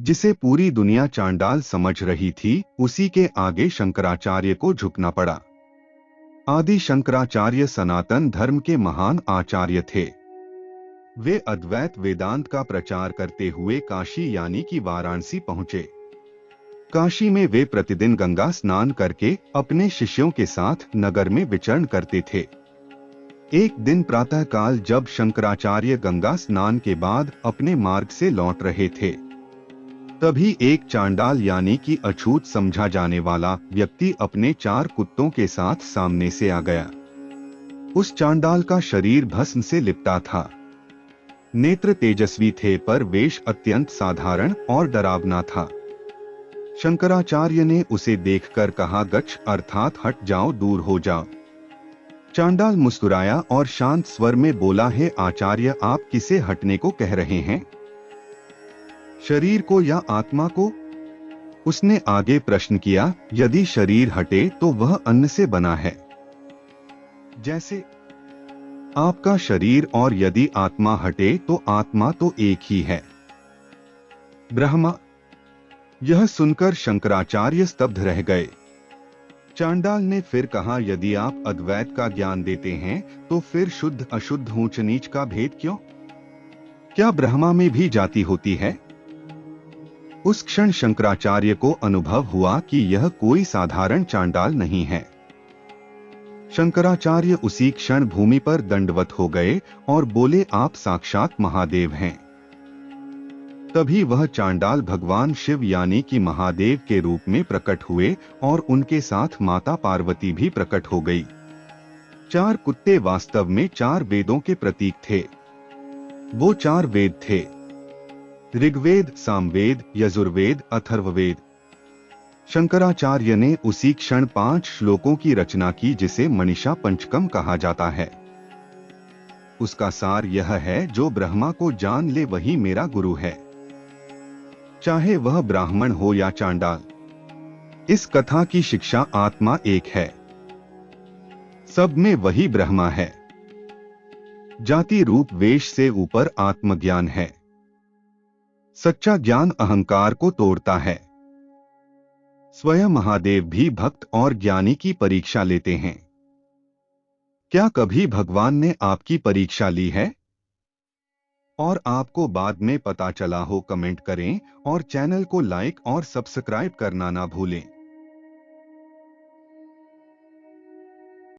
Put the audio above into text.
जिसे पूरी दुनिया चांडाल समझ रही थी, उसी के आगे शंकराचार्य को झुकना पड़ा। आदि शंकराचार्य सनातन धर्म के महान आचार्य थे। वे अद्वैत वेदांत का प्रचार करते हुए काशी यानी कि वाराणसी पहुंचे। काशी में वे प्रतिदिन गंगा स्नान करके अपने शिष्यों के साथ नगर में विचरण करते थे। एक दिन प्रातःकाल जब शंकराचार्य गंगा स्नान के बाद अपने मार्ग से लौट रहे थे, तभी एक चांडाल यानी कि अछूत समझा जाने वाला व्यक्ति अपने 4 कुत्तों के साथ सामने से आ गया। उस चांडाल का शरीर भस्म से लिपटा था। नेत्र तेजस्वी थे पर वेश अत्यंत साधारण और डरावना था। शंकराचार्य ने उसे देखकर कहा, गच्छ अर्थात हट जाओ, दूर हो जाओ। चांडाल मुस्कुराया और शांत स्वर में बोला, हे आचार्य, आप किसे हटने को कह रहे हैं, शरीर को या आत्मा को? उसने आगे प्रश्न किया, यदि शरीर हटे तो वह अन्न से बना है, जैसे आपका शरीर, और यदि आत्मा हटे तो आत्मा तो एक ही है, ब्रह्मा। यह सुनकर शंकराचार्य स्तब्ध रह गए। चांडाल ने फिर कहा, यदि आप अद्वैत का ज्ञान देते हैं तो फिर शुद्ध अशुद्ध ऊंच नीच का भेद क्यों? क्या ब्रह्मा में भी जाति होती है? उस क्षण शंकराचार्य को अनुभव हुआ कि यह कोई साधारण चांडाल नहीं है। शंकराचार्य उसी क्षण भूमि पर दंडवत हो गए और बोले, आप साक्षात महादेव हैं। तभी वह चांडाल भगवान शिव यानी कि महादेव के रूप में प्रकट हुए और उनके साथ माता पार्वती भी प्रकट हो गई। 4 कुत्ते वास्तव में 4 वेदों के प्रतीक थे। वो 4 वेद थे, ऋग्वेद, सामवेद, यजुर्वेद, अथर्ववेद। शंकराचार्य ने उसी क्षण 5 श्लोकों की रचना की जिसे मनीषा पंचकम कहा जाता है। उसका सार यह है, जो ब्रह्मा को जान ले वही मेरा गुरु है, चाहे वह ब्राह्मण हो या चांडाल। इस कथा की शिक्षा आत्मा एक है, सब में वही ब्रह्मा है। जाति रूप वेश से ऊपर आत्मज्ञान है। सच्चा ज्ञान अहंकार को तोड़ता है। स्वयं महादेव भी भक्त और ज्ञानी की परीक्षा लेते हैं। क्या कभी भगवान ने आपकी परीक्षा ली है? और आपको बाद में पता चला हो, कमेंट करें और चैनल को लाइक और सब्सक्राइब करना ना भूलें।